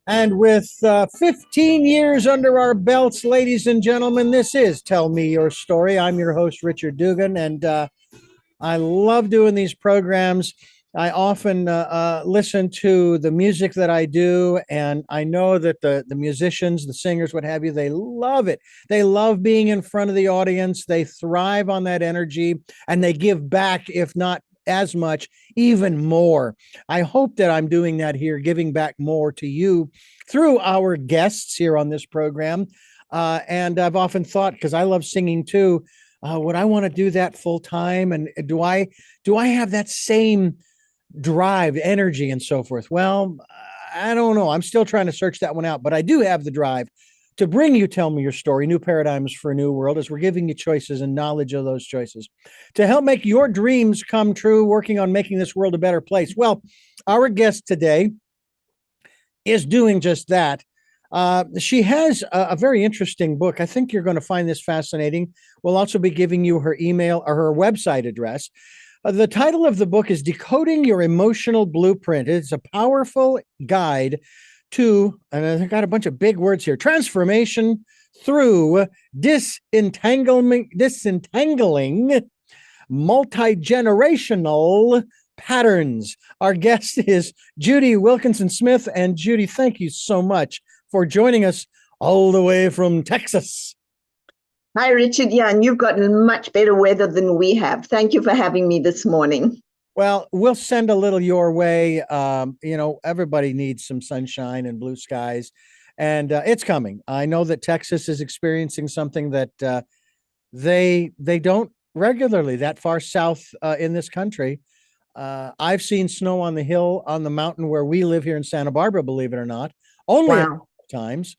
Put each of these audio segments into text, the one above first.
And with 15 years under our belts, ladies and gentlemen, this is Tell Me Your Story. I'm your host, Richard Dugan, and I love doing these programs. I often listen to the music that I do, and I know that the musicians, the singers, what have you, they love it. They love being in front of the audience. They thrive on that energy, and they give back, if not as much, even more. I hope that I'm doing that here, giving back more to you through our guests here on this program. And I've often thought, because I love singing too, would I want to do that full time? And do I have that same drive, energy, and so forth? Well, I don't know. I'm still trying to search that one out, but I do have the drive to bring you Tell Me Your Story, New Paradigms for a New World, as we're giving you choices and knowledge of those choices to help make your dreams come true, working on making this world a better place. Well, our guest today is doing just that. She has a very interesting book. I think you're going to find this fascinating. We'll also be giving you her email or her website address. The title of the book is Decoding Your Emotional Blueprint. It's a powerful guide to, and I've got a bunch of big words here, transformation through disentangling multi-generational patterns. Our guest is Judy Wilkinson Smith. And Judy, thank you so much for joining us all the way from Texas. Hi, Richard. Yeah, and you've gotten much better weather than we have. Thank you for having me this morning. Well, we'll send a little your way. Everybody needs some sunshine and blue skies, and it's coming. I know that Texas is experiencing something that they don't regularly that far south in this country. I've seen snow on the hill, on the mountain where we live here in Santa Barbara, believe it or not, only a couple times.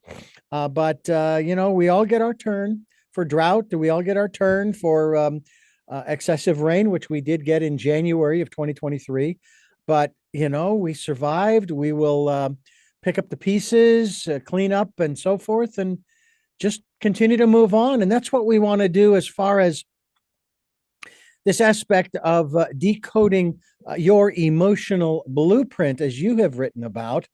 But we all get our turn for drought. We all get our turn for excessive rain, which we did get in January of 2023. But, we survived. We will pick up the pieces, clean up and so forth, and just continue to move on. And that's what we want to do as far as this aspect of decoding your emotional blueprint, as you have written about.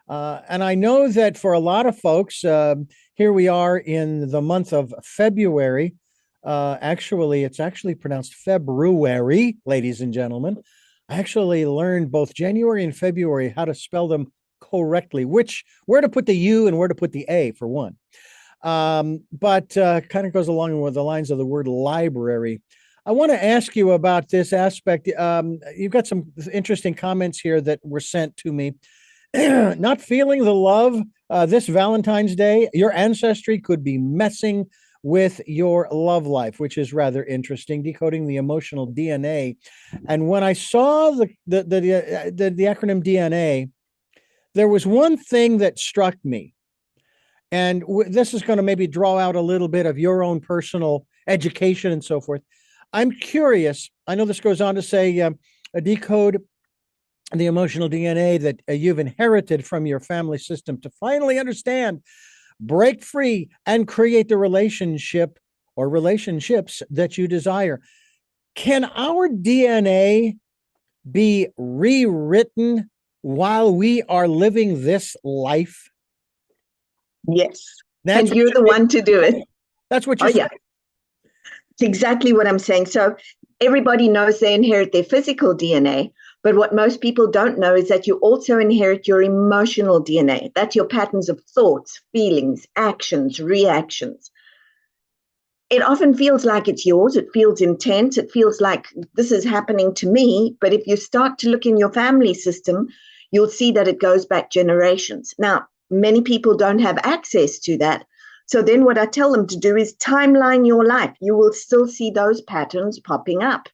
And I know that for a lot of folks, here we are in the month of February. It's actually pronounced February, ladies and gentlemen. I actually learned both January and February how to spell them correctly, where to put the U and where to put the A for one. But kind of goes along with the lines of the word library. I want to ask you about this aspect. You've got some interesting comments here that were sent to me. Not feeling the love this Valentine's Day, your ancestry could be messing with your love life, which is rather interesting, decoding the emotional DNA. And when I saw the acronym DNA, there was one thing that struck me. And this is going to maybe draw out a little bit of your own personal education and so forth. I'm curious. I know this goes on to say, decode the emotional DNA that you've inherited from your family system to finally understand, break free, and create the relationship or relationships that you desire. Can our DNA be rewritten while we are living this life? Yes. And you're the one to do it. That's what you're saying. Yeah. It's exactly what I'm saying. So everybody knows they inherit their physical DNA, but what most people don't know is that you also inherit your emotional DNA. That's your patterns of thoughts, feelings, actions, reactions. It often feels like it's yours. It feels intense. It feels like this is happening to me. But if you start to look in your family system, you'll see that it goes back generations. Now, many people don't have access to that. So then what I tell them to do is timeline your life. You will still see those patterns popping up.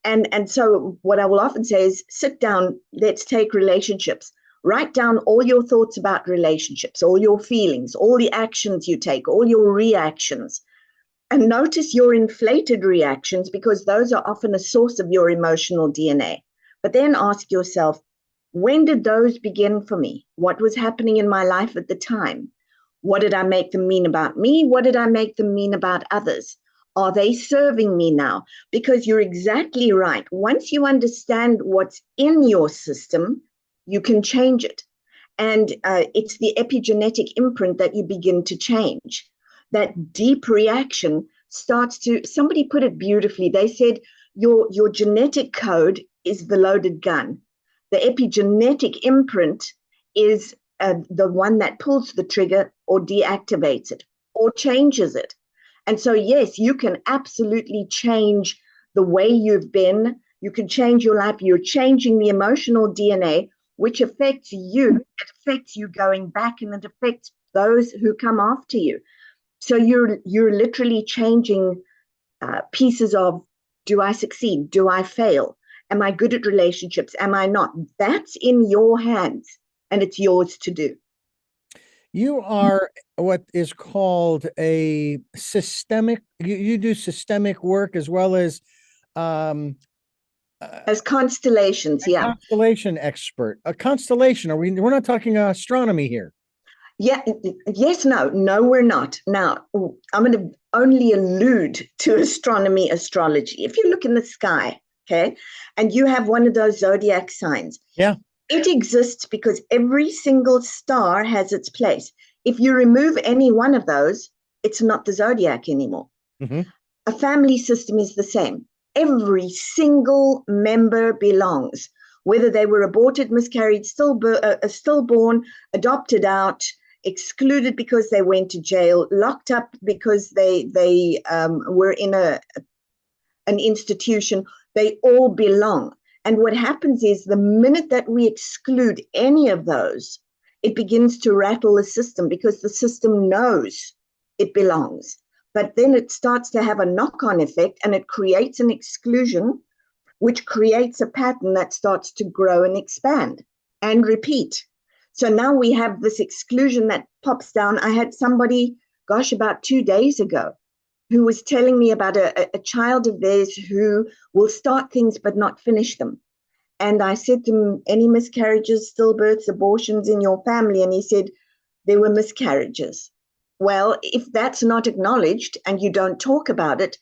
And so what I will often say is sit down, let's take relationships. Write down all your thoughts about relationships, all your feelings, all the actions you take, all your reactions. And notice your inflated reactions because those are often a source of your emotional DNA. But then ask yourself, when did those begin for me? What was happening in my life at the time? What did I make them mean about me? What did I make them mean about others? Are they serving me now? Because you're exactly right. Once you understand what's in your system, you can change it. And it's the epigenetic imprint that you begin to change. That deep reaction starts to, somebody put it beautifully. They said, your genetic code is the loaded gun. The epigenetic imprint is the one that pulls the trigger or deactivates it or changes it. And so, yes, you can absolutely change the way you've been. You can change your life. You're changing the emotional DNA, which affects you. It affects you going back, and it affects those who come after you. So you're literally changing pieces of, do I succeed? Do I fail? Am I good at relationships? Am I not? That's in your hands, and it's yours to do. You are what is called a systemic, you do systemic work as well as constellations, yeah. Constellation expert. A constellation, we're not talking astronomy here. Yeah, yes, no, we're not. Now, I'm going to only allude to astronomy, astrology. If you look in the sky, okay, and you have one of those zodiac signs, yeah, it exists because every single star has its place. If you remove any one of those, it's not the zodiac anymore. Mm-hmm. A family system is the same. Every single member belongs, whether they were aborted, miscarried, stillborn, adopted out, excluded because they went to jail, locked up because they were in an institution. They all belong. And what happens is the minute that we exclude any of those, it begins to rattle the system because the system knows it belongs. But then it starts to have a knock-on effect, and it creates an exclusion, which creates a pattern that starts to grow and expand and repeat. So now we have this exclusion that pops down. I had somebody, about 2 days ago, who was telling me about a child of theirs who will start things but not finish them. And I said to him, any miscarriages, stillbirths, abortions in your family? And he said, there were miscarriages. Well, if that's not acknowledged and you don't talk about it,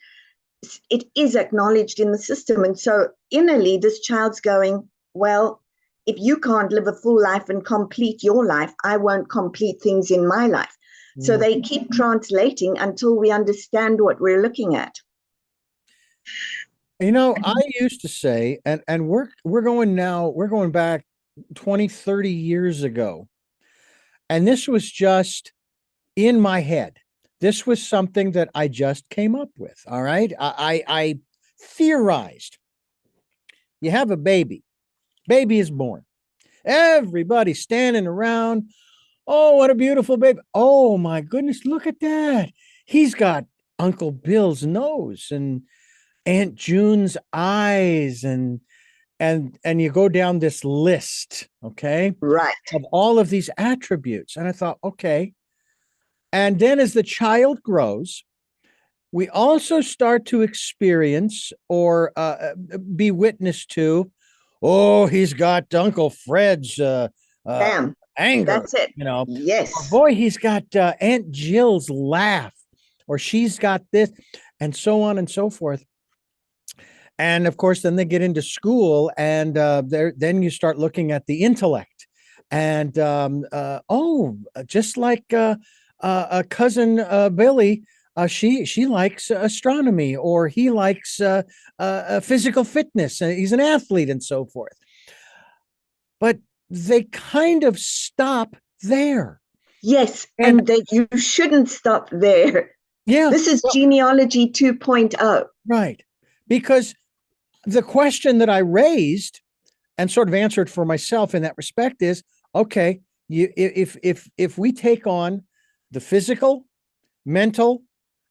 it is acknowledged in the system. And so innerly, this child's going, well, if you can't live a full life and complete your life, I won't complete things in my life. Mm. So they keep translating until we understand what we're looking at. You know, I used to say, and we're going back 20, 30 years ago. And this was just in my head. This was something that I just came up with. All right. I theorized. You have a baby. Baby is born. Everybody standing around. Oh, what a beautiful baby. Oh my goodness, look at that. He's got Uncle Bill's nose and Aunt June's eyes, and you go down this list, okay? Right. Of all of these attributes. And I thought, okay. And then as the child grows, we also start to experience or be witness to, oh, he's got Uncle Fred's anger. That's it. You know, yes. Or, boy, he's got Aunt Jill's laugh, or she's got this, and so on and so forth. And of course, then they get into school, and then you start looking at the intellect, and just like cousin Billy. She likes astronomy, or he likes physical fitness. He's an athlete and so forth. But they kind of stop there. Yes, and you shouldn't stop there. Yeah. This is genealogy 2.0. Right. Because the question that I raised and sort of answered for myself in that respect is, okay, if we take on the physical, mental,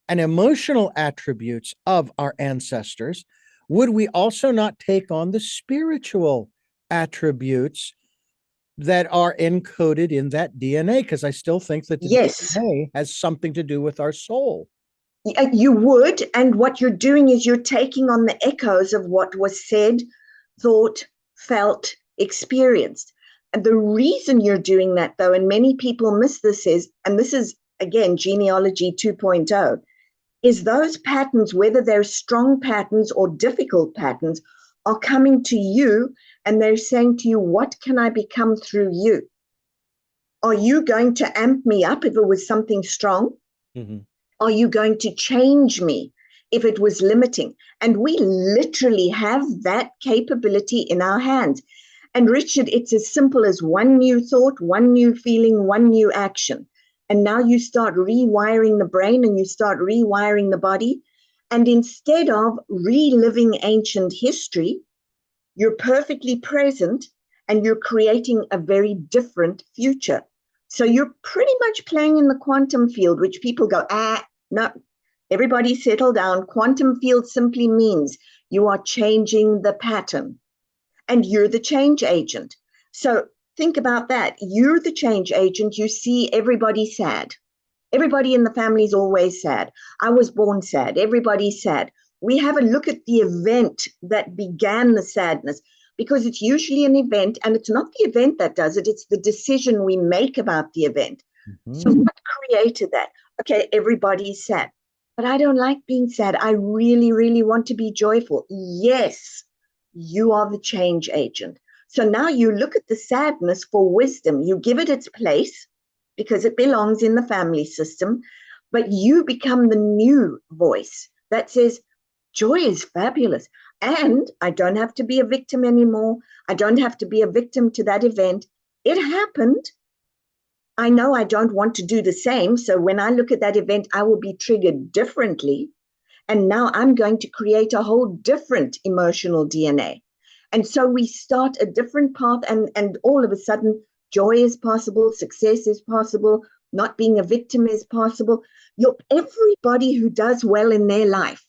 and emotional attributes of our ancestors, would we also not take on the spiritual attributes that are encoded in that DNA? Because I still think that the DNA has something to do with our soul. You would, and what you're doing is you're taking on the echoes of what was said, thought, felt, experienced. And the reason you're doing that, though, and many people miss this is, and this is, again, genealogy 2.0, is those patterns, whether they're strong patterns or difficult patterns, are coming to you and they're saying to you, what can I become through you? Are you going to amp me up if it was something strong? Mm-hmm. Are you going to change me if it was limiting? And we literally have that capability in our hands. And Richard, it's as simple as one new thought, one new feeling, one new action. And now you start rewiring the brain and you start rewiring the body. And instead of reliving ancient history, you're perfectly present and you're creating a very different future. So you're pretty much playing in the quantum field, which people go, no, everybody settle down. Quantum field simply means you are changing the pattern and you're the change agent. So think about that. You're the change agent. You see everybody sad. Everybody in the family is always sad. I was born sad. Everybody's sad. We have a look at the event that began the sadness, because it's usually an event, and it's not the event that does it, it's the decision we make about the event. Mm-hmm. So what created that? Okay, everybody's sad, but I don't like being sad. I really, really want to be joyful. Yes, you are the change agent. So now you look at the sadness for wisdom. You give it its place because it belongs in the family system, but you become the new voice that says, joy is fabulous. And I don't have to be a victim anymore. I don't have to be a victim to that event. It happened. I know I don't want to do the same. So when I look at that event, I will be triggered differently. And now I'm going to create a whole different emotional DNA. And so we start a different path, and all of a sudden, joy is possible, success is possible, not being a victim is possible. Everybody who does well in their life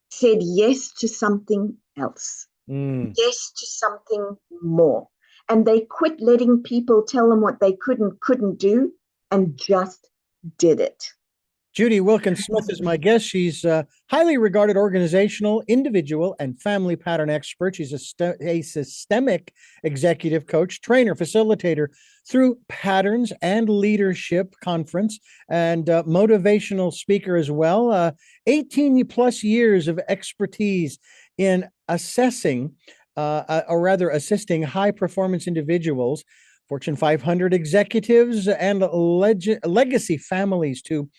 said yes to something else, yes to something more. And they quit letting people tell them what they couldn't do, and just did it. Judy Wilkins Smith is my guest. She's a highly regarded organizational, individual, and family pattern expert. She's a systemic executive coach, trainer, facilitator through Patterns and Leadership Conference, and motivational speaker as well. 18 plus years of expertise in assessing, or rather assisting high performance individuals, Fortune 500 executives, and legacy families to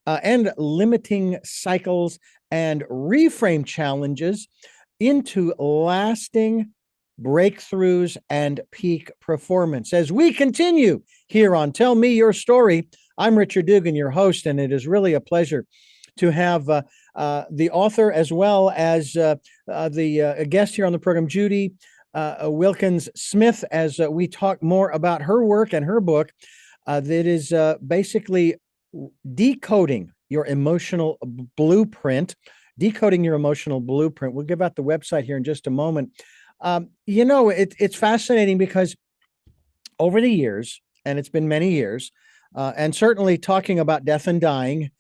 and limiting cycles and reframe challenges into lasting breakthroughs and peak performance. As we continue here on Tell Me Your Story, I'm Richard Dugan, your host, and it is really a pleasure to have the author as well as the guest here on the program, Judy Wilkins Smith, as we talk more about her work and her book that is basically decoding your emotional blueprint. Decoding your emotional blueprint. We'll give out the website here in just a moment. It's fascinating because over the years, and it's been many years, and certainly talking about death and dying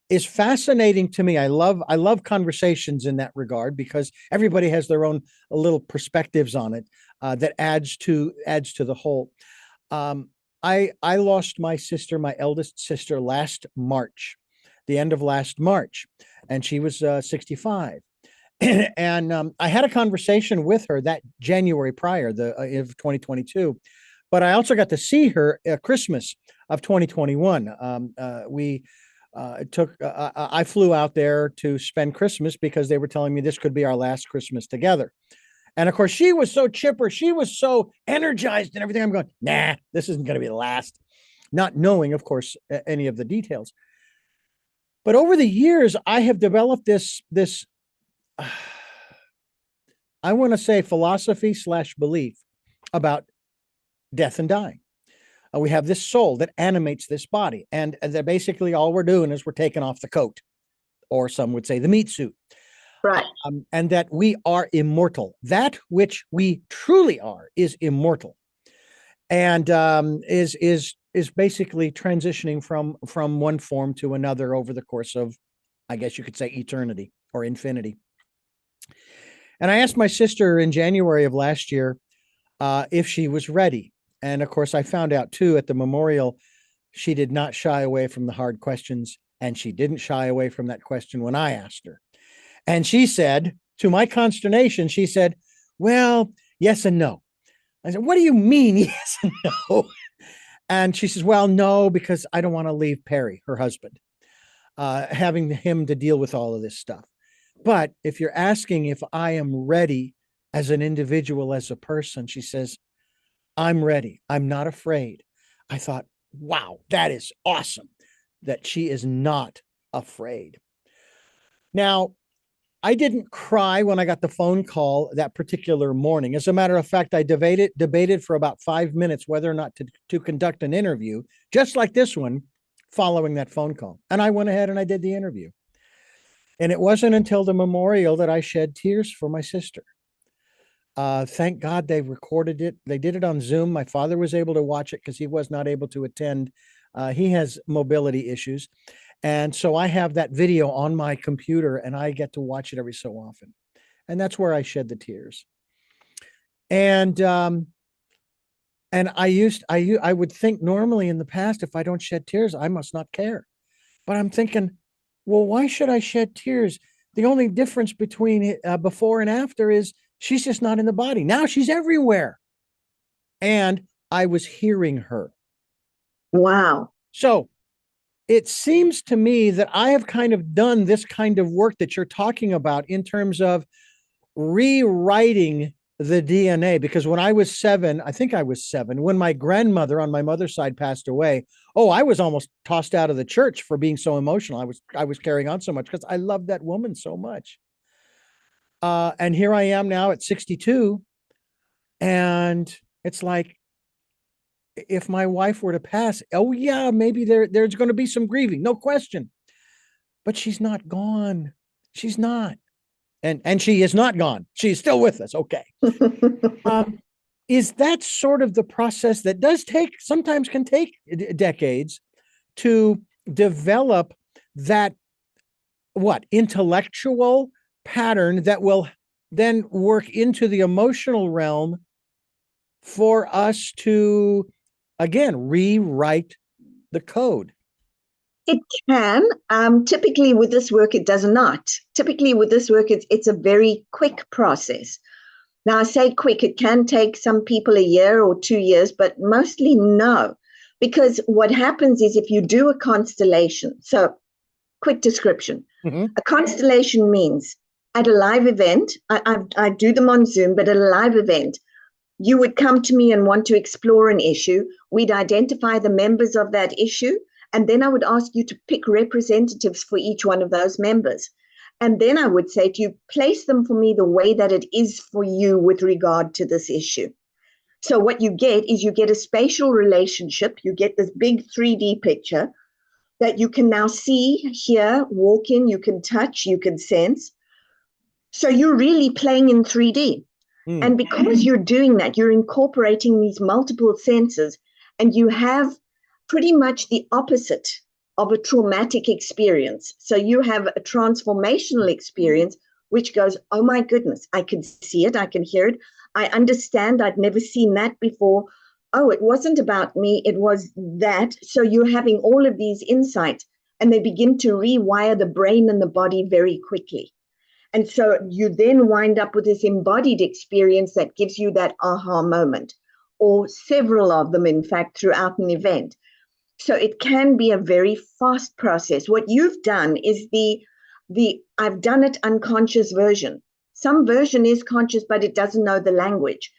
is fascinating to me. I love conversations in that regard because everybody has their own little perspectives on it that adds to the whole. I lost my sister, my eldest sister, last March, the end of last March, and she was 65. And I had a conversation with her that January prior, of 2022, but I also got to see her at Christmas of 2021. I flew out there to spend Christmas because they were telling me this could be our last Christmas together. And of course, she was so chipper. She was so energized and everything. I'm going, nah, this isn't going to be the last, not knowing, of course, any of the details. But over the years, I have developed this I want to say philosophy / belief about death and dying. We have this soul that animates this body. And that basically all we're doing is we're taking off the coat, or some would say the meat suit. Right. And that we are immortal. That which we truly are is immortal, and is basically transitioning from one form to another over the course of, I guess you could say, eternity or infinity. And I asked my sister in January of last year if she was ready, and of course I found out too at the memorial she did not shy away from the hard questions, and she didn't shy away from that question when I asked her. And she said, to my consternation, she said, well, yes and no. I said, what do you mean, yes and no? And she says, well, no, because I don't want to leave Perry, her husband, having him to deal with all of this stuff. But if you're asking if I am ready as an individual, as a person, she says, I'm ready. I'm not afraid. I thought, wow, that is awesome that she is not afraid. Now, I didn't cry when I got the phone call that particular morning. As a matter of fact, I debated for about 5 minutes whether or not to conduct an interview, just like this one, following that phone call. And I went ahead and I did the interview. And it wasn't until the memorial that I shed tears for my sister. Thank God they recorded it. They did it on Zoom. My father was able to watch it because he was not able to attend. He has mobility issues. And so I have that video on my computer and I get to watch it every so often. And that's where I shed the tears. And I would think normally in the past, if I don't shed tears, I must not care. But I'm thinking, well, why should I shed tears? The only difference between before and after is she's just not in the body. Now she's everywhere. And I was hearing her. Wow. So it seems to me that I have kind of done this kind of work that you're talking about in terms of rewriting the DNA. Because when I was 7, I think I was 7, when my grandmother on my mother's side passed away, I was almost tossed out of the church for being so emotional. I was carrying on so much because I loved that woman so much. And here I am now at 62. And it's like, if my wife were to pass, yeah, maybe there's going to be some grieving, no question. But she's not gone. She's not. And she is not gone. She's still with us. Okay. Is that sort of the process that sometimes can take decades to develop that intellectual pattern that will then work into the emotional realm for us to, again, rewrite the code? It can. Typically with this work, it does not. Typically with this work, it's a very quick process. Now, I say quick, it can take some people a year or 2 years, but mostly no. Because what happens is if you do a constellation, so quick description, a constellation means at a live event, I do them on Zoom, but at a live event, you would come to me and want to explore an issue. We'd identify the members of that issue, and then I would ask you to pick representatives for each one of those members. And then I would say to you, place them for me the way that it is for you with regard to this issue. So what you get is you get a spatial relationship. You get this big 3D picture that you can now see, hear, walk in, you can touch, you can sense. So you're really playing in 3D. And because you're doing that, you're incorporating these multiple senses, and you have pretty much the opposite of a traumatic experience. So you have a transformational experience, which goes, oh my goodness, I can see it, I can hear it, I understand, I'd never seen that before. Oh, it wasn't about me, it was that. So you're having all of these insights, and they begin to rewire the brain and the body very quickly. And so you then wind up with this embodied experience that gives you that aha moment, or several of them, in fact, throughout an event. So it can be a very fast process. What you've done is the I've done it unconscious version. Some version is conscious, but it doesn't know the language.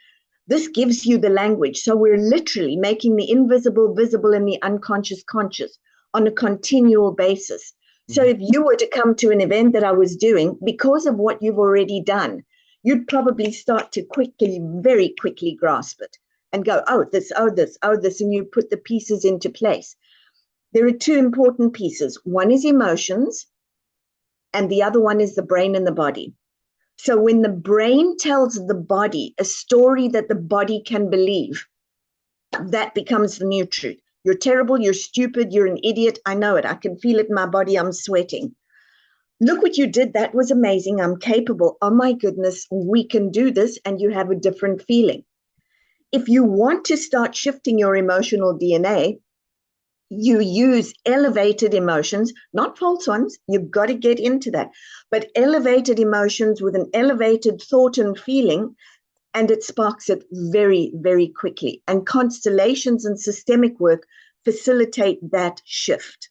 This gives you the language. So we're literally making the invisible visible and the unconscious conscious on a continual basis. So if you were to come to an event that I was doing, because of what you've already done, you'd probably start to very quickly grasp it and go, oh, this, and you put the pieces into place. There are two important pieces. One is emotions, and the other one is the brain and the body. So when the brain tells the body a story that the body can believe, that becomes the new truth. You're terrible, you're stupid, you're an idiot. I know it. I can feel it in my body. I'm sweating. Look what you did. That was amazing. I'm capable. Oh my goodness, we can do this. And you have a different feeling. If you want to start shifting your emotional DNA, you use elevated emotions, not false ones. You've got to get into that. But elevated emotions with an elevated thought and feeling and it sparks it very, very quickly. And constellations and systemic work facilitate that shift.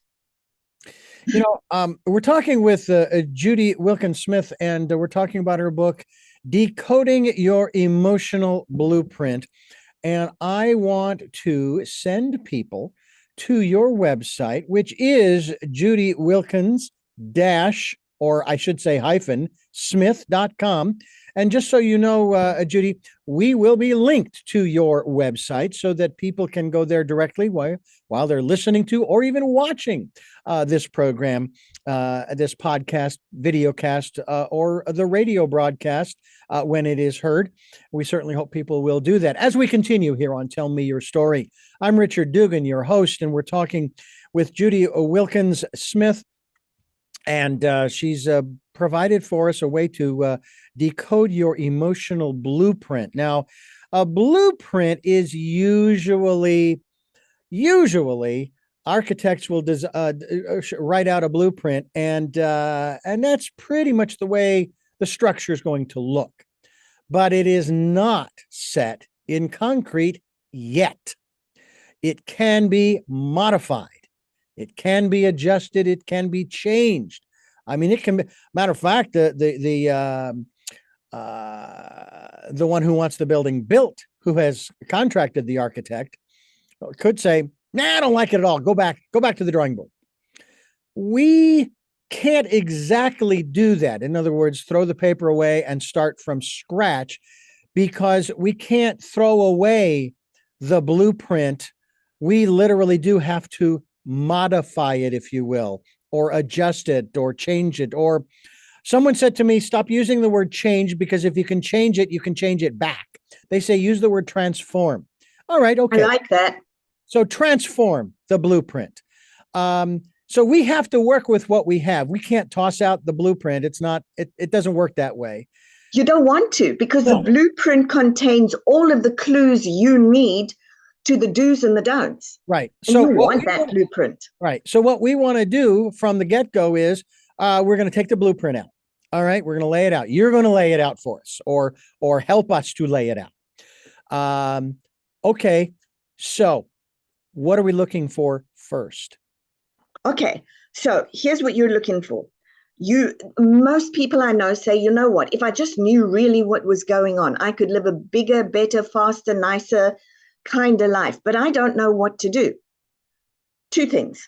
We're talking with Judy Wilkins Smith, and we're talking about her book, Decoding Your Emotional Blueprint. And I want to send people to your website, which is Judy Wilkins dash, or I should say hyphen, smith.com. And just so you know, Judy, we will be linked to your website so that people can go there directly while they're listening to or even watching this program, this podcast, videocast, or the radio broadcast when it is heard. We certainly hope people will do that. As we continue here on Tell Me Your Story, I'm Richard Dugan, your host, and we're talking with Judy Wilkins Smith. And she's provided for us a way to decode your emotional blueprint. Now, a blueprint is usually architects will write out a blueprint, and that's pretty much the way the structure is going to look. But it is not set in concrete yet. It can be modified. It can be adjusted. It can be changed. I mean, it can be. Matter of fact, the one who wants the building built, who has contracted the architect, could say, "Nah, I don't like it at all. Go back to the drawing board." We can't exactly do that. In other words, throw the paper away and start from scratch, because we can't throw away the blueprint. We literally do have to modify it, if you will, or adjust it or change it. Or someone said to me, stop using the word change, because if you can change it, you can change it back. They say use the word transform. All right, okay. I like that. So transform the blueprint. So we have to work with what we have. We can't toss out the blueprint. It doesn't work that way. You don't want to, because the blueprint contains all of the clues you need to the do's and the don'ts. Right. And so you want that blueprint. Right. So what we want to do from the get-go is we're going to take the blueprint out. All right. We're going to lay it out. You're going to lay it out for us, or help us to lay it out. Okay. So what are we looking for first? Okay. So here's what you're looking for. Most people I know say, you know what, if I just knew really what was going on, I could live a bigger, better, faster, nicer kind of life, but I don't know what to do. Two things.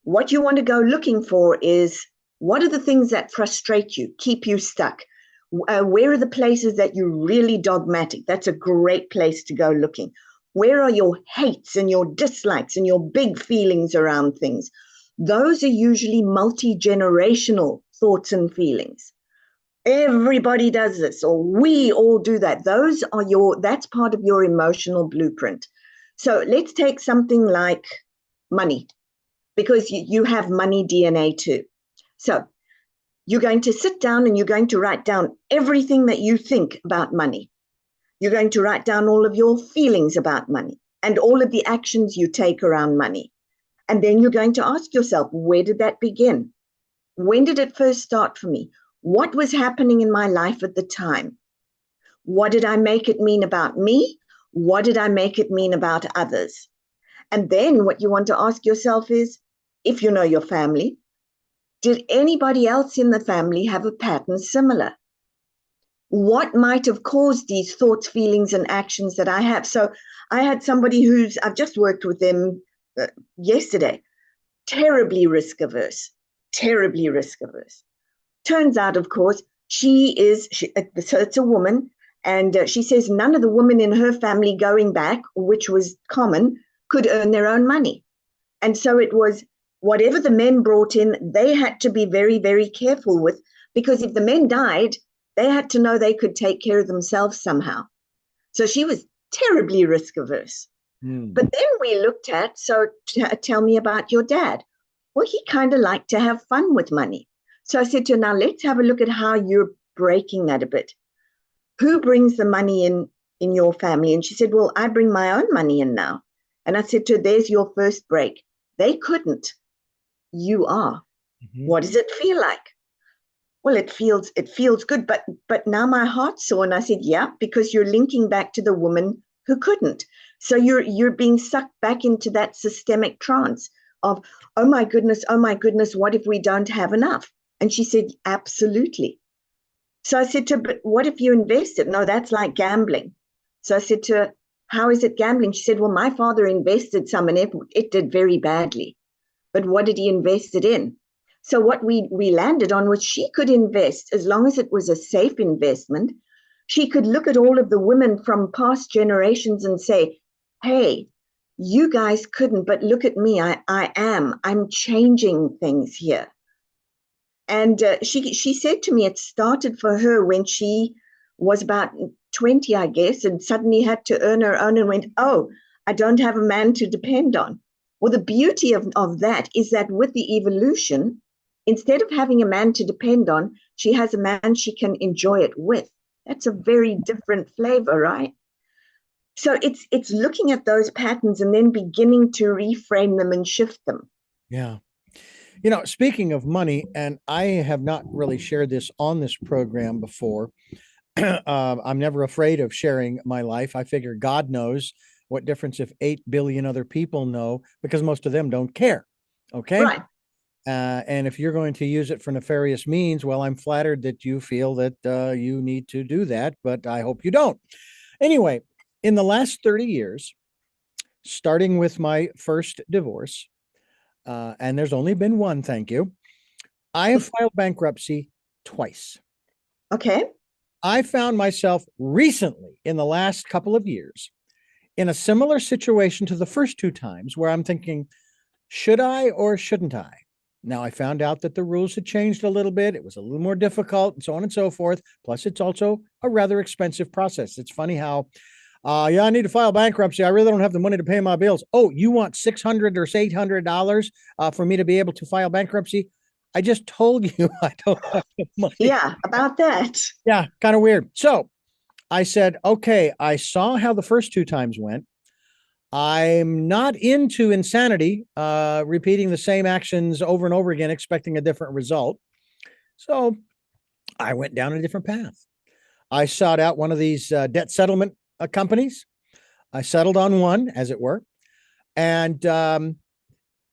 What you want to go looking for is, what are the things that frustrate you, keep you stuck? Where are the places that you're really dogmatic? That's a great place to go looking. Where are your hates and your dislikes and your big feelings around things? Those are usually multi-generational thoughts and feelings. Everybody does this, or we all do that. That's part of your emotional blueprint. So let's take something like money, because you have money DNA too. So you're going to sit down and you're going to write down everything that you think about money. You're going to write down all of your feelings about money and all of the actions you take around money. And then you're going to ask yourself, where did that begin? When did it first start for me? What was happening in my life at the time? What did I make it mean about me? What did I make it mean about others? And then what you want to ask yourself is, if you know your family, did anybody else in the family have a pattern similar? What might have caused these thoughts, feelings, and actions that I have? So I had somebody I've just worked with them yesterday, terribly risk averse. Turns out, of course, so it's a woman, and she says none of the women in her family going back, which was common, could earn their own money. And so it was whatever the men brought in, they had to be very, very careful with, because if the men died, they had to know they could take care of themselves somehow. So she was terribly risk averse. But then we looked at, tell me about your dad. Well, he kind of liked to have fun with money. So I said to her, now let's have a look at how you're breaking that a bit. Who brings the money in your family? And she said, well, I bring my own money in now. And I said to her, there's your first break. They couldn't. You are. Mm-hmm. What does it feel like? well, it feels good, but now my heart's sore. And I said, yeah, because you're linking back to the woman who couldn't. So you're being sucked back into that systemic trance of, oh my goodness, what if we don't have enough? And she said, absolutely. So I said to her, but what if you invested? No, that's like gambling. So I said to her, how is it gambling? She said, well, my father invested some and it did very badly. But what did he invest it in? So what we landed on was she could invest as long as it was a safe investment. She could look at all of the women from past generations and say, hey, you guys couldn't, but look at me. I'm changing things here. And she said to me, it started for her when she was about 20, I guess, and suddenly had to earn her own and went, oh, I don't have a man to depend on. Well, the beauty of that is that with the evolution, instead of having a man to depend on, she has a man she can enjoy it with. That's a very different flavor, right? So it's looking at those patterns and then beginning to reframe them and shift them. Yeah. Speaking of money, and I have not really shared this on this program before. I'm never afraid of sharing my life. I figure God knows what difference if 8 billion other people know, because most of them don't care. Okay. Right. And if you're going to use it for nefarious means, well, I'm flattered that you feel that you need to do that, but I hope you don't. Anyway, in the last 30 years, starting with my first divorce, and there's only been one, thank you, I have filed bankruptcy twice. Okay. I found myself recently in the last couple of years in a similar situation to the first two times where I'm thinking, should I or shouldn't I? Now, I found out that the rules had changed a little bit. It was a little more difficult and so on and so forth. Plus, it's also a rather expensive process. It's funny how, yeah, I need to file bankruptcy. I really don't have the money to pay my bills. Oh, you want $600 or $800 for me to be able to file bankruptcy? I just told you I don't have the money. Yeah, about that. Yeah, kind of weird. So I said, okay, I saw how the first two times went. I'm not into insanity, repeating the same actions over and over again, expecting a different result. So I went down a different path. I sought out one of these debt settlement companies. I settled on one, as it were. And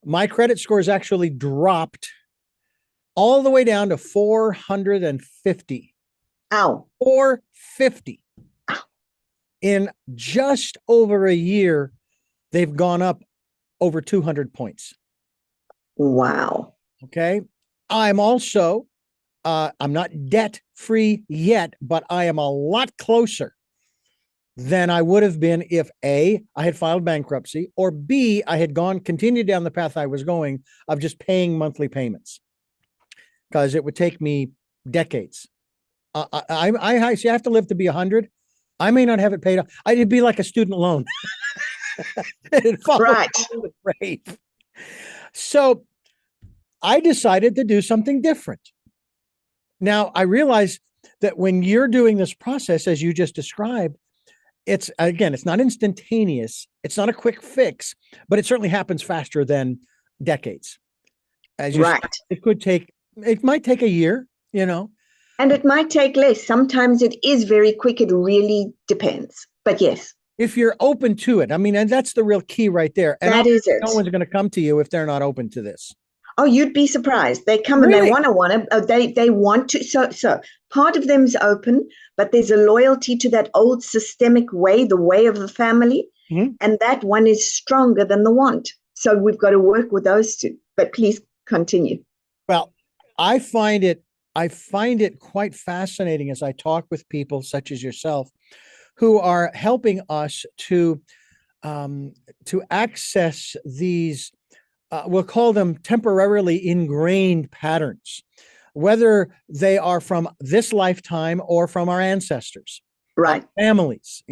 my credit scores actually dropped all the way down to 450. Ow. 450. In just over a year, they've gone up over 200 points. Wow. Okay. I'm also, I'm not debt free yet, but I am a lot closer than I would have been if A, I had filed bankruptcy, or B, I had continued down the path I was going of just paying monthly payments, because it would take me decades. I see, I have to live to be 100. I may not have it paid off. It'd be like a student loan. It'd follow Right. the grave. So I decided to do something different. Now, I realize that when you're doing this process, as you just described, it's not instantaneous. It's not a quick fix, but it certainly happens faster than decades. As you Right. said, it might take a year, And it might take less. Sometimes it is very quick. It really depends. But yes. If you're open to it. I mean, and that's the real key right there. And that is it. No one's going to come to you if they're not open to this. Oh, you'd be surprised. They come and they want to, they want to. So part of them's open, but there's a loyalty to that old systemic way, the way of the family. Mm-hmm. And that one is stronger than the want. So we've got to work with those two. But please continue. Well, I find it quite fascinating as I talk with people such as yourself who are helping us to access these, we'll call them temporarily ingrained patterns, whether they are from this lifetime or from our ancestors, right? Families,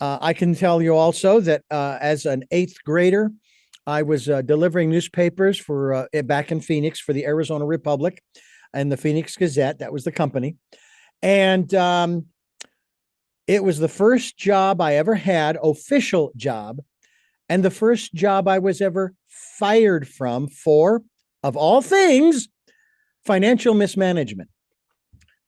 I can tell you also that as an 8th grader, I was delivering newspapers for back in Phoenix for the Arizona Republic and the Phoenix Gazette. That was the company. And it was the first job I ever had, official job, and the first job I was ever fired from for, of all things, financial mismanagement.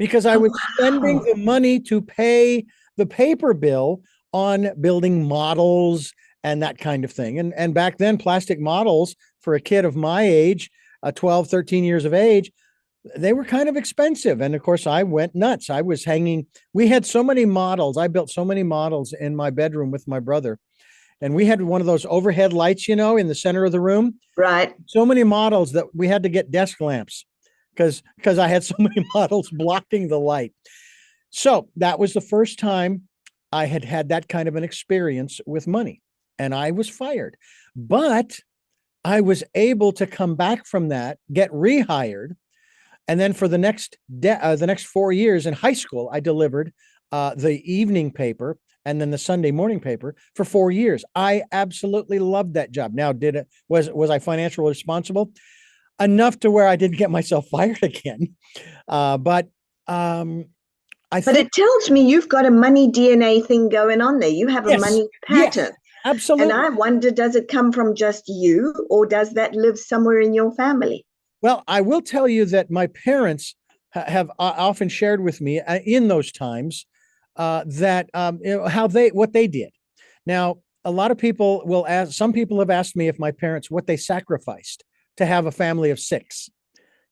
because I Oh, was spending wow. the money to pay the paper bill on building models and that kind of thing. And back then, plastic models for a kid of my age, 12, 13 years of age, they were kind of expensive. And of course, I went nuts. I was hanging, we had so many models. I built so many models in my bedroom with my brother. And we had one of those overhead lights, in the center of the room. Right. So many models that we had to get desk lamps because I had so many models blocking the light. So that was the first time I had had that kind of an experience with money, and I was fired. But I was able to come back from that, get rehired, and then for the next 4 years in high school, I delivered the evening paper and then the Sunday morning paper for 4 years. I absolutely loved that job. Now, was I financially responsible? Enough to where I didn't get myself fired again. But I But think it tells me you've got a money DNA thing going on there. You have a yes, money yes, pattern. And absolutely. I wonder, does it come from just you, or does that live somewhere in your family? Well, I will tell you that my parents have often shared with me in those times that how what they did. Now, a lot of people will ask. Some people have asked me if my parents what they sacrificed to have a family of six.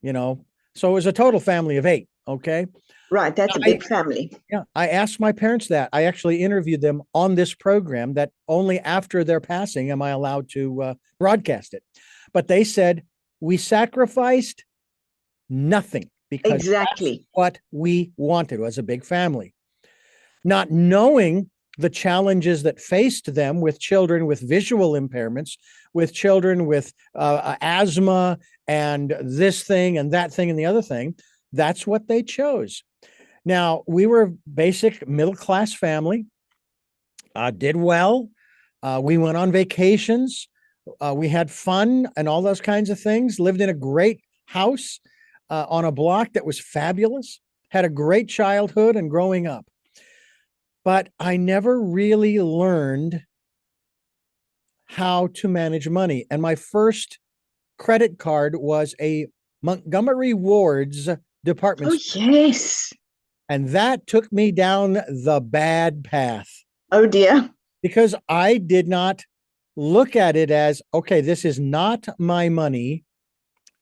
You know, so it was a total family of eight. Okay, Right, that's a I big family. yeah, I asked my parents that. I actually interviewed them on this program. That only after their passing am I allowed to broadcast it. But they said we sacrificed nothing because that's Exactly. what we wanted was a big family, not knowing the challenges that faced them with children with visual impairments, with children with asthma and this thing and that thing and the other thing. That's what they chose. Now, we were a basic middle class family, did well. We went on vacations. We had fun and all those kinds of things, lived in a great house on a block that was fabulous, had a great childhood and growing up. But I never really learned how to manage money. And my first credit card was a Montgomery Ward's department Oh, store. yes. And that took me down the bad path Oh, dear. because I did not look at it as, okay, this is not my money,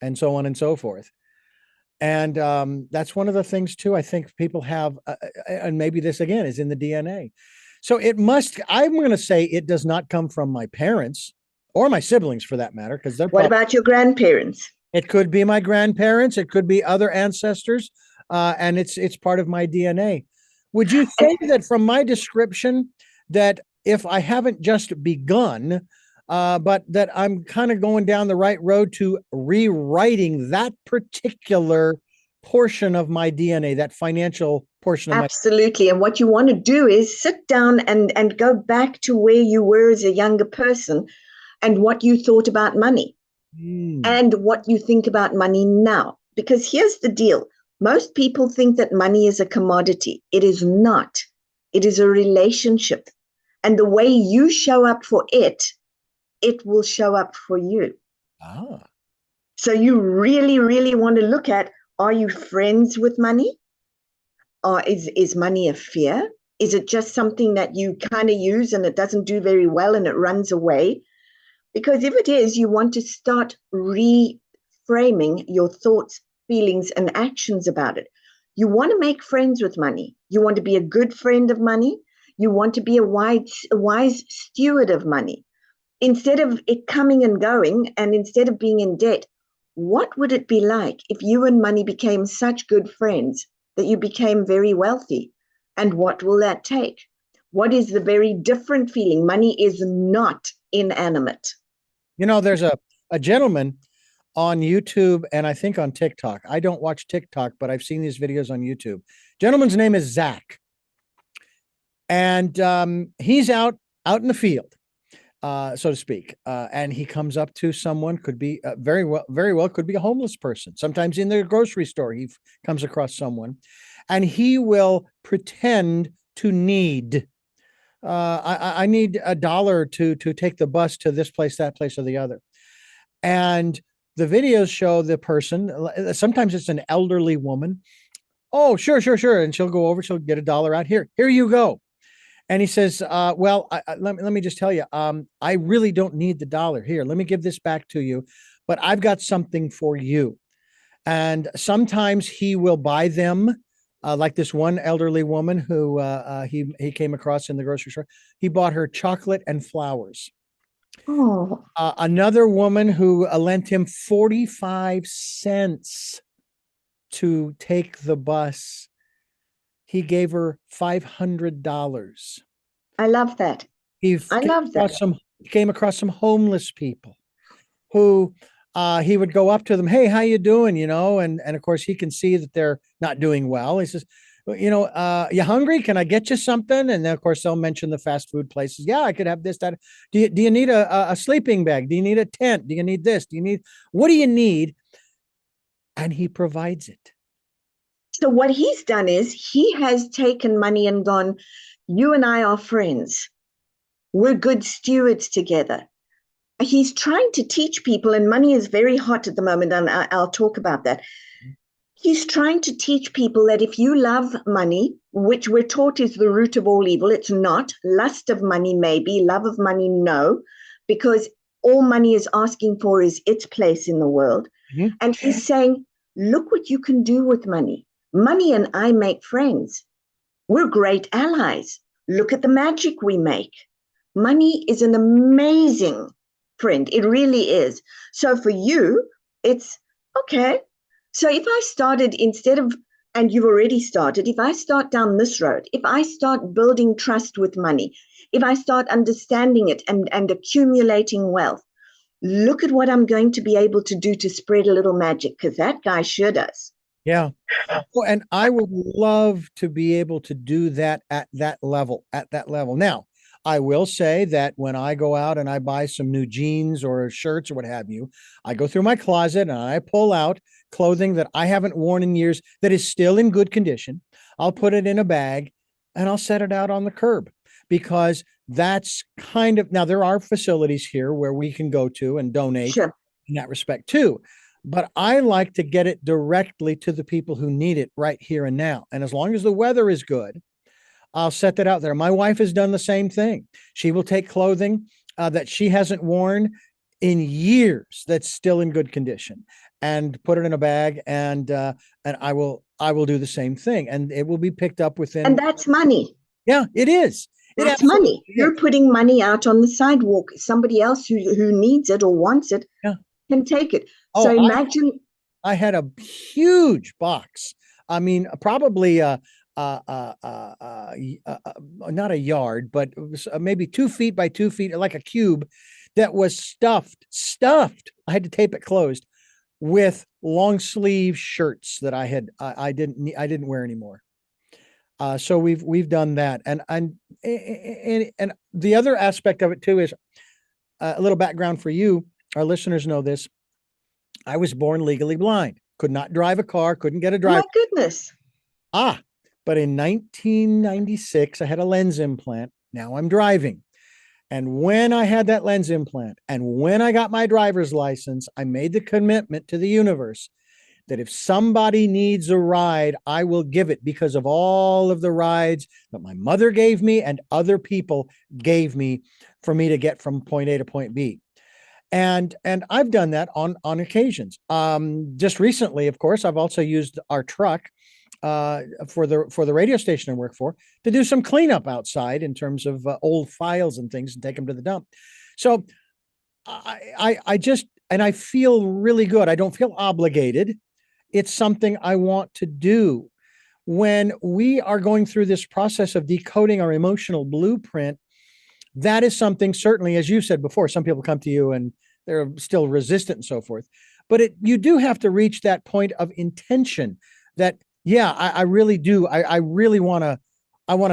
and so on and so forth. And that's one of the things too. I think people have, and maybe this again is in the DNA. So it must. I'm going to say it does not come from my parents or my siblings, for that matter, because they're What probably. about your grandparents? It could be my grandparents. It could be other ancestors, and it's part of my DNA. Would you And say that from my description that if I haven't just begun, but that I'm kind of going down the right road to rewriting that particular portion of my DNA, that financial portion of my. absolutely. And what you want to do is sit down and go back to where you were as a younger person and what you thought about money Mm. and what you think about money now. Because here's the deal, most people think that money is a commodity. It is not, it is a relationship. And the way you show up for it, it will show up for you. Ah. So you really, really want to look at, are you friends with money? Or is money a fear? Is it just something that you kind of use and it doesn't do very well and it runs away? Because if it is, you want to start reframing your thoughts, feelings, and actions about it. You want to make friends with money. You want to be a good friend of money. You want to be a wise steward of money. Instead of it coming and going, and instead of being in debt, what would it be like if you and money became such good friends that you became very wealthy? And what will that take? What is the very different feeling? Money is not inanimate. There's a gentleman on YouTube and I think on TikTok. I don't watch TikTok, but I've seen these videos on YouTube. Gentleman's name is Zach, and he's out in the field, so to speak, and he comes up to someone. Could be very well could be a homeless person. Sometimes in the grocery store, he comes across someone, and he will pretend to need. I need $1 to take the bus to this place, that place, or the other. And the videos show the person, sometimes it's an elderly woman, Oh, sure, sure, sure. And she'll go over, she'll get $1 out here. Here you go. And he says, well, let me just tell you, I really don't need the dollar here. Let me give this back to you, but I've got something for you. And sometimes he will buy them, like this one elderly woman who he came across in the grocery store. He bought her chocolate and flowers. Oh, Another woman who lent him 45 cents to take the bus. He gave her $500. I love that. He I came love that. across some came across some homeless people who he would go up to them, hey, how you doing? And of course he can see that they're not doing well. He says, "Well, you hungry? Can I get you something?" And then of course they'll mention the fast food places. Yeah, I could have this, that. Do you need a sleeping bag? Do you need a tent? Do you need this? What do you need? And he provides it. So what he's done is he has taken money and gone, you and I are friends. We're good stewards together. He's trying to teach people, and money is very hot at the moment, and I'll talk about that. He's trying to teach people that if you love money, which we're taught is the root of all evil, it's not. Lust of money, maybe. Love of money, no. Because all money is asking for is its place in the world. Mhm. And he's saying, look what you can do with money. Money and I make friends. We're great allies. Look at the magic we make. Money is an amazing friend. It really is. So for you, it's okay. So if I started instead of, and you've already started, if I start down this road, if I start building trust with money, if I start understanding it and accumulating wealth, look at what I'm going to be able to do to spread a little magic, because that guy sure does. Yeah. Oh, and I would love to be able to do that at that level, Now, I will say that when I go out and I buy some new jeans or shirts or what have you, I go through my closet and I pull out clothing that I haven't worn in years that is still in good condition. I'll put it in a bag and I'll set it out on the curb, because that's now there are facilities here where we can go to and donate Sure. in that respect too. But I like to get it directly to the people who need it right here and now. And as long as the weather is good, I'll set that out there. My wife has done the same thing. She will take clothing that she hasn't worn in years that's still in good condition and put it in a bag, and I will do the same thing, and it will be picked up within. And that's money. Yeah, it is. That's money. You're putting money out on the sidewalk. Somebody else who needs it or wants it can take it. Oh, so imagine. I had a huge box. I mean, probably not a yard, but it was maybe 2 feet by 2 feet, like a cube, that was stuffed. I had to tape it closed with long sleeve shirts that I didn't wear anymore. So we've done that, and the other aspect of it too is a little background for you. Our listeners know this. I was born legally blind, could not drive a car, couldn't get a driver. Oh my goodness. But in 1996, I had a lens implant. Now I'm driving. And when I had that lens implant and when I got my driver's license, I made the commitment to the universe that if somebody needs a ride, I will give it, because of all of the rides that my mother gave me and other people gave me for me to get from point A to point B. And I've done that on occasions. Just recently, of course, I've also used our truck for the radio station I work for to do some cleanup outside in terms of old files and things, and take them to the dump. So I just, and I feel really good. I don't feel obligated. It's something I want to do. When we are going through this process of decoding our emotional blueprint, that is something, certainly, as you said before, some people come to you and they're still resistant and so forth. But you do have to reach that point of intention that, yeah, I really do. I really want to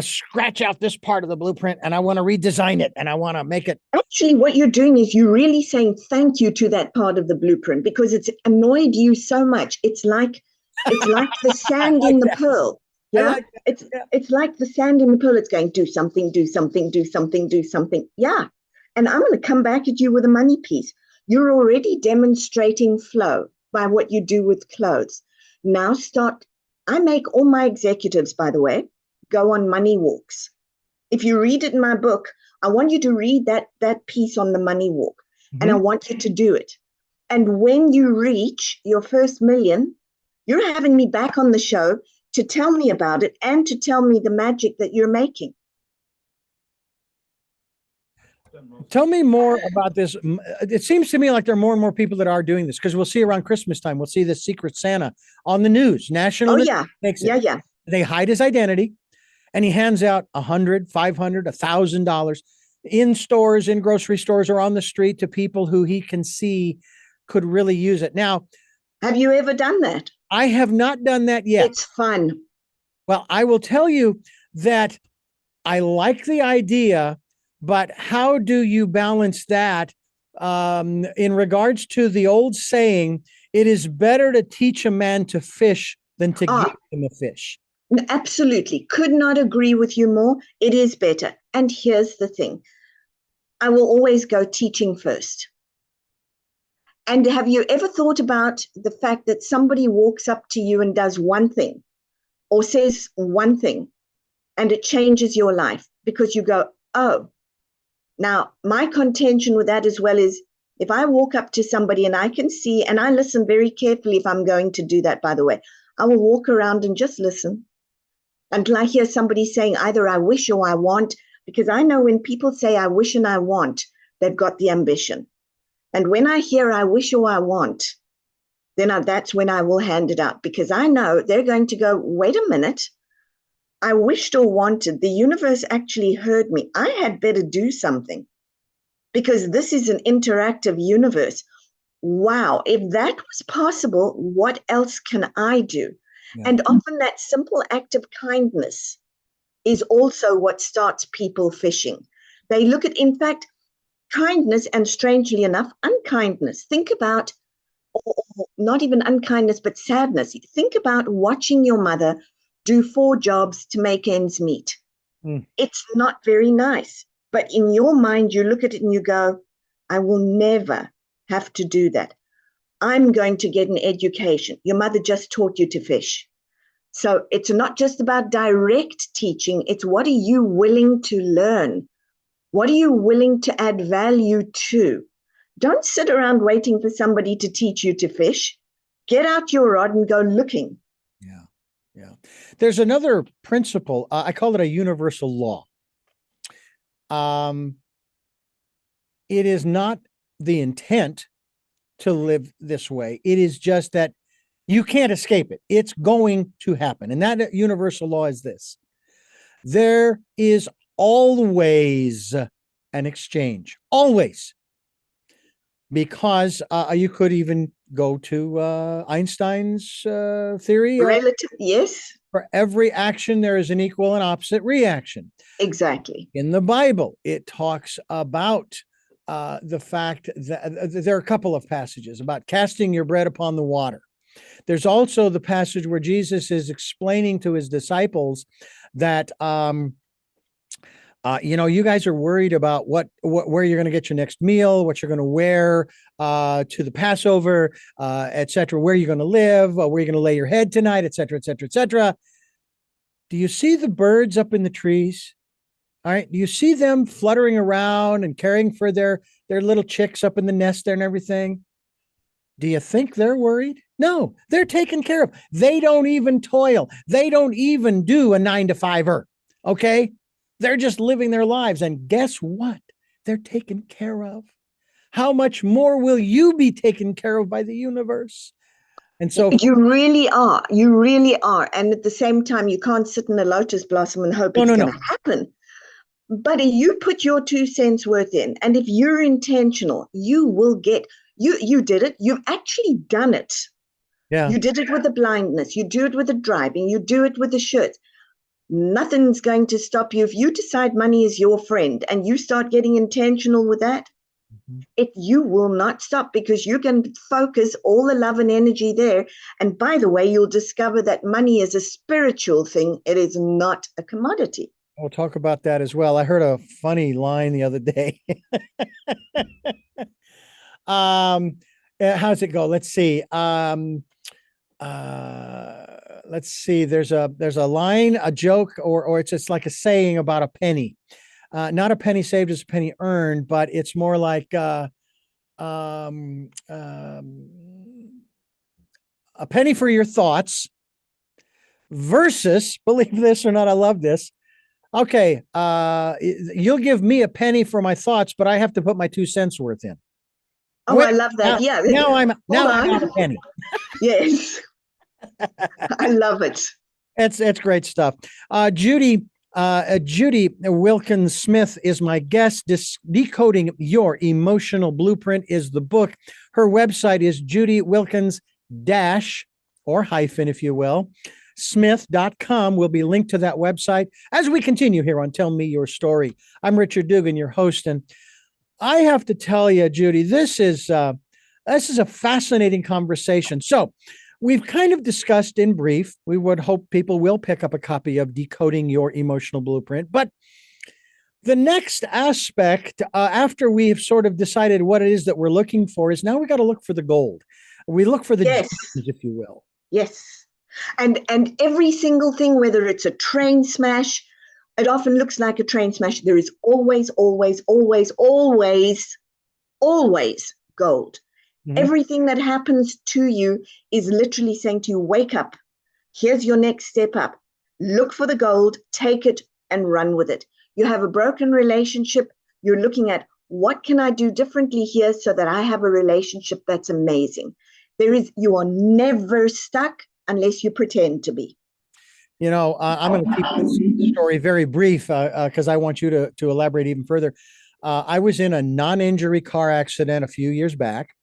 scratch out this part of the blueprint, and I want to redesign it, and I want to make it. Actually, what you're doing is you're really saying thank you to that part of the blueprint, because it's annoyed you so much. It's like the sand in the pearl. Yeah. It's like the sand in the pearl. It's going, do something, do something, do something, do something. Yeah. And I'm going to come back at you with a money piece. You're already demonstrating flow by what you do with clothes. Now start I make all my executives, by the way, go on money walks. If you read it in my book, I want you to read that piece on the money walk, and I want you to do it. And when you reach your first million, you're having me back on the show to tell me about it and to tell me the magic that you're making. Tell me more about this. It seems to me like there are more and more people that are doing this, because we'll see around Christmas time, we'll see the Secret Santa on the news, national. Oh, news yeah. makes it. Yeah. They hide his identity, and he hands out $100, $500, $1,000 in stores, in grocery stores, or on the street to people who he can see could really use it. Now, have you ever done that? I have not done that yet. It's fun. Well, I will tell you that I like the idea, but how do you balance that in regards to the old saying, it is better to teach a man to fish than to give him a fish? Absolutely. Could not agree with you more. It is better. And here's the thing. I will always go teaching first. And have you ever thought about the fact that somebody walks up to you and does one thing or says one thing, and it changes your life because you go, oh. Now, my contention with that as well is, if I walk up to somebody and I can see, and I listen very carefully if I'm going to do that, by the way, I will walk around and just listen until I hear somebody saying either I wish or I want, because I know when people say I wish and I want, they've got the ambition. And when I hear I wish or I want, then that's when I will hand it out, because I know they're going to go, wait a minute, I wished or wanted. The universe actually heard me. I had better do something, because this is an interactive universe. Wow, if that was possible, what else can I do? Yeah. And often that simple act of kindness is also what starts people fishing. They look at, in fact, kindness and, strangely enough, unkindness. Think about, or not even unkindness, but sadness. Think about watching your mother do 4 jobs to make ends meet. It's not very nice. But in your mind, you look at it and you go, I will never have to do that. I'm going to get an education. Your mother just taught you to fish. So it's not just about direct teaching. It's what are you willing to learn? What are you willing to add value to? Don't sit around waiting for somebody to teach you to fish. Get out your rod and go looking. Yeah. There's another principle. I call it a universal law. It is not the intent to live this way. It is just that you can't escape it. It's going to happen. And that universal law is this: there is always an exchange, always. Because you could even go to Einstein's theory. Relative, yes. For every action, there is an equal and opposite reaction. Exactly. In the Bible, it talks about the fact that there are a couple of passages about casting your bread upon the water. There's also the passage where Jesus is explaining to his disciples that, you guys are worried about where you're going to get your next meal, what you're going to wear to the Passover, et cetera, where you're going to live, where you're going to lay your head tonight, et cetera, et cetera, et cetera. Do you see the birds up in the trees? All right. Do you see them fluttering around and caring for their little chicks up in the nest there and everything? Do you think they're worried? No, they're taken care of. They don't even toil. They don't even do a 9-to-5er. Okay. They're just living their lives. And guess what? They're taken care of. How much more will you be taken care of by the universe? And so you really are. You really are. And at the same time, you can't sit in a lotus blossom and hope it's going to happen. But if you put your 2 cents worth in, and if you're intentional, you will get, you did it. You've actually done it. Yeah. You did it with the blindness. You do it with the driving. You do it with the shirts. Nothing's going to stop you. If you decide money is your friend and you start getting intentional with that, you will not stop, because you can focus all the love and energy there. And by the way, you'll discover that money is a spiritual thing. It is not a commodity. We'll talk about that as well. I heard a funny line the other day. How's it go? Let's see. let's see. There's a line, a joke, or it's just like a saying about a penny. Not a penny saved is a penny earned, but it's more like um, um, a penny for your thoughts versus, believe this or not, I love this. Okay, you'll give me a penny for my thoughts, but I have to put my 2 cents worth in. Oh, Wait, I love that. Yeah. now I'm out a penny. Yes. I love it. It's great stuff. Judy Wilkins Smith is my guest. Decoding Your Emotional Blueprint is the book. Her website is Judy Wilkins dash or hyphen, if you will, smith.com. Will be linked to that website as we continue here on Tell Me Your Story. I'm Richard Dugan, your host, and I have to tell you, Judy, this is a fascinating conversation. So we've kind of discussed in brief. We would hope people will pick up a copy of Decoding Your Emotional Blueprint. But the next aspect, after we've sort of decided what it is that we're looking for, is now we got to look for the gold. We look for the Yes. gems, if you will. Yes. And every single thing, whether it's a train smash, it often looks like a train smash. There is always, always, always, always, always gold. Mm-hmm. Everything that happens to you is literally saying to you, wake up. Here's your next step up. Look for the gold, take it and run with it. You have a broken relationship. You're looking at what can I do differently here so that I have a relationship that's amazing. You are never stuck unless you pretend to be. You know, I'm going to keep this story very brief because I want you to elaborate even further. I was in a non-injury car accident a few years back,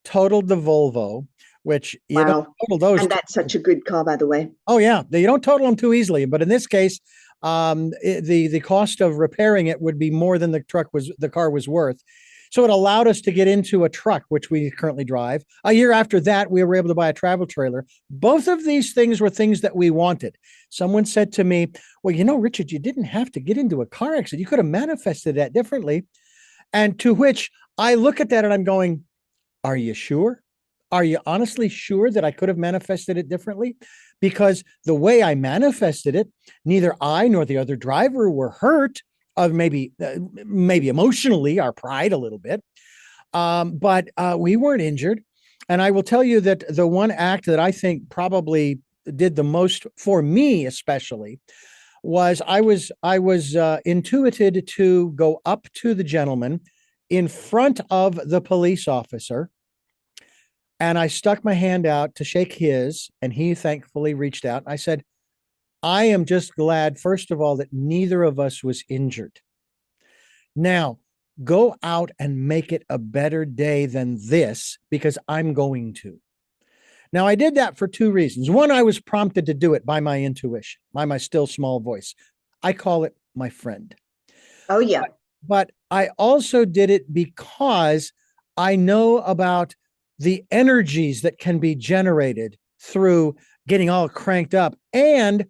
totaled the Volvo, which you don't total those. And that's such a good car, by the way. Oh yeah, you don't total them too easily. But in this case, the cost of repairing it would be more than the car was worth. So it allowed us to get into a truck, which we currently drive. A year after that, we were able to buy a travel trailer. Both of these things were things that we wanted. Someone said to me, well, you know, Richard, you didn't have to get into a car accident. You could have manifested that differently. And to which I look at that and I'm going, are you sure? Are you honestly sure that I could have manifested it differently? Because the way I manifested it, neither I nor the other driver were hurt. Of maybe emotionally, our pride a little bit, but we weren't injured. And I will tell you that the one act that I think probably did the most for me, especially, was I was intuited to go up to the gentleman in front of the police officer, and I stuck my hand out to shake his, and he thankfully reached out. I said, I am just glad, first of all, that neither of us was injured. Now, go out and make it a better day than this, because I'm going to. Now, I did that for two reasons. One, I was prompted to do it by my intuition, by my still small voice. I call it my friend. Oh, yeah. But I also did it because I know about the energies that can be generated through getting all cranked up, and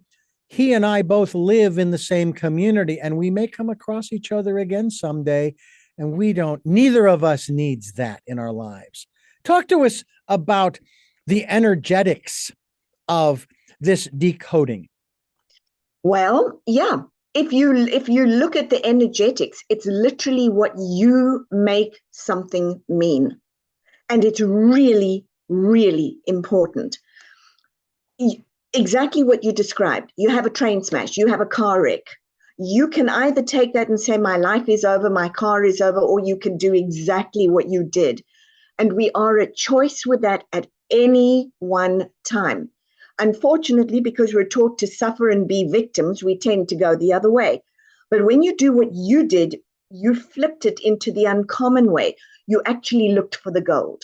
he and I both live in the same community, and we may come across each other again someday, and neither of us needs that in our lives. Talk to us about the energetics of this decoding. Well, yeah. If you look at the energetics, it's literally what you make something mean. And it's really, really important. Exactly what you described. You have a train smash, you have a car wreck. You can either take that and say, my life is over, my car is over, or you can do exactly what you did. And we are a choice with that at any one time. Unfortunately, because we're taught to suffer and be victims, we tend to go the other way. But when you do what you did, you flipped it into the uncommon way. You actually looked for the gold.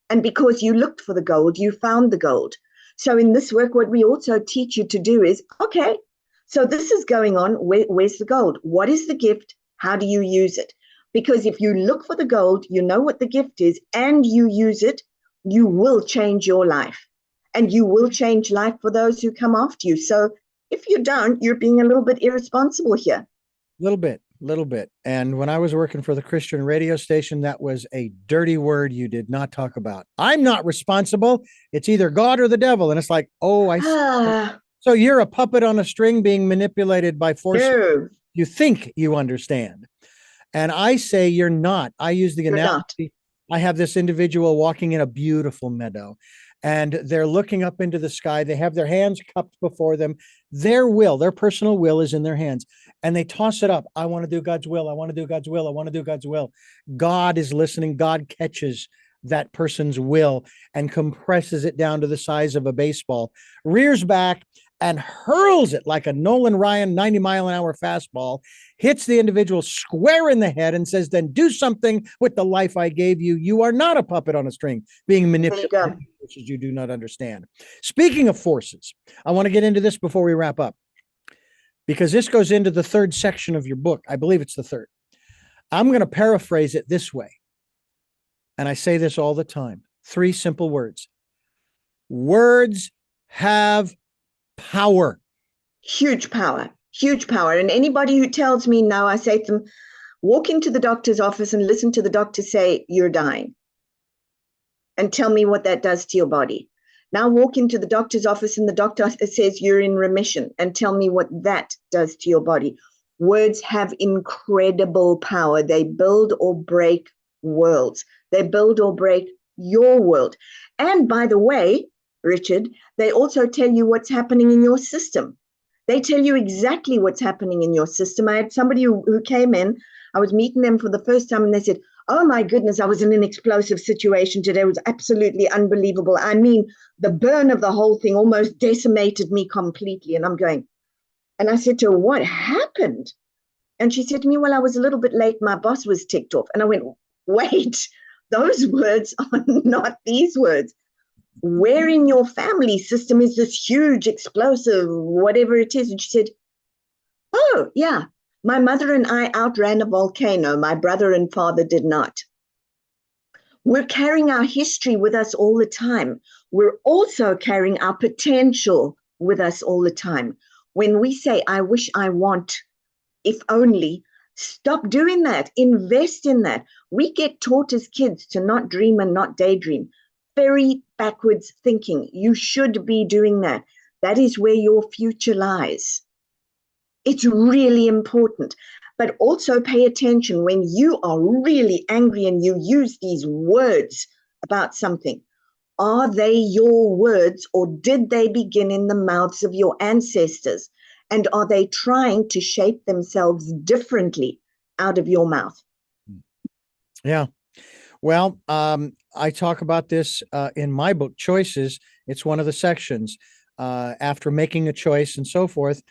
And because you looked for the gold, you found the gold. So in this work, what we also teach you to do is, okay, so this is going on. Where's the gold? What is the gift? How do you use it? Because if you look for the gold, you know what the gift is, and you use it, you will change your life. And you will change life for those who come after you. So if you don't, you're being a little bit irresponsible here. A little bit. little bit. And when I was working for the Christian radio station, that was a dirty word you did not talk about. I'm not responsible. It's either God or the devil. And it's like, oh, I see. Ah, So you're a puppet on a string being manipulated by forces no, you think you understand. And I say you're not. I use the you're not. analogy. I have this individual walking in a beautiful meadow and they're looking up into the sky. They have their hands cupped before them. Their will, their personal will is in their hands. And they toss it up. I want to do God's will. I want to do God's will. I want to do God's will. God is listening. God catches that person's will and compresses it down to the size of a baseball, rears back and hurls it like a Nolan Ryan 90-mile-an-hour fastball, hits the individual square in the head and says, then do something with the life I gave you. You are not a puppet on a string being manipulated, which you do not understand. Speaking of forces, I want to get into this before we wrap up, because this goes into the third section of your book. I believe it's the third. I'm going to paraphrase it this way. And I say this all the time. 3 simple words. Words have power. Huge power, huge power. And anybody who tells me no, I say to them, walk into the doctor's office and listen to the doctor say you're dying. And tell me what that does to your body. Now walk into the doctor's office and the doctor says you're in remission, and tell me what that does to your body. Words have incredible power. They build or break worlds. They build or break your world. And by the way, Richard, they also tell you what's happening in your system. They tell you exactly what's happening in your system. I had somebody who came in, I was meeting them for the first time, and they said, oh my goodness, I was in an explosive situation today. It was absolutely unbelievable. I mean, the burn of the whole thing almost decimated me completely. And I'm going, and I said to her, what happened? And she said to me, well, I was a little bit late. My boss was ticked off. And I went, wait, those words are not these words. Where in your family system is this huge explosive, whatever it is? And she said, oh, yeah, my mother and I outran a volcano. My brother and father did not. We're carrying our history with us all the time. We're also carrying our potential with us all the time. When we say, I wish, I want, if only, stop doing that. Invest in that. We get taught as kids to not dream and not daydream. Very backwards thinking. You should be doing that. That is where your future lies. It's really important. But also pay attention when you are really angry and you use these words about something. Are they your words, or did they begin in the mouths of your ancestors? And are they trying to shape themselves differently out of your mouth? Yeah. Well, I talk about this in my book, Choices. It's one of the sections. After making a choice and so forth,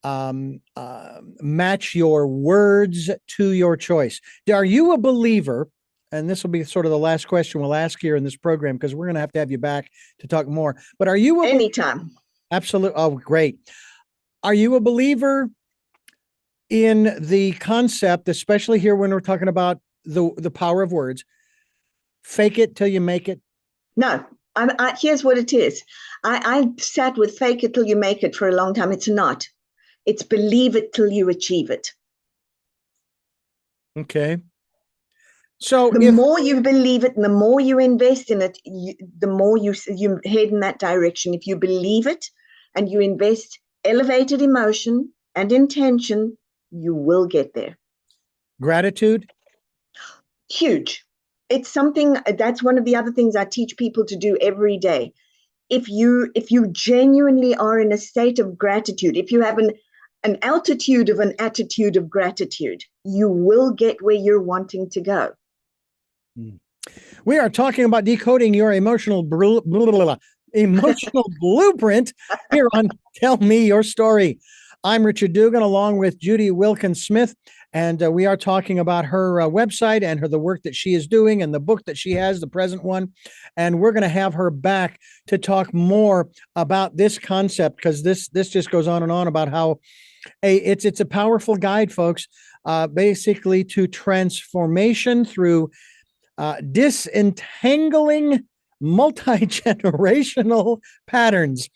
match your words to your choice. Are you a believer? And this will be sort of the last question we'll ask here in this program, because we're going to have you back to talk more. But are you anytime? Absolutely. Oh, great. Are you a believer in the concept, especially here when we're talking about the power of words? Fake it till you make it? No, here's what it is. I sat with fake it till you make it for a long time. It's not. It's believe it till you achieve it. Okay. So the more you believe it and the more you invest in it, the more you head in that direction. If you believe it and you invest elevated emotion and intention, you will get there. Gratitude? Huge. It's something that's one of the other things I teach people to do every day. If you genuinely are in a state of gratitude, if you have an altitude of an attitude of gratitude, you will get where you're wanting to go. We are talking about decoding your emotional blueprint here on Tell Me Your Story. I'm Richard Dugan, along with Judy Wilkins Smith, and we are talking about her website and the work that she is doing and the book that she has, the present one. And we're going to have her back to talk more about this concept, because this just goes on and on about how it's a powerful guide, folks, basically to transformation through disentangling multi-generational patterns.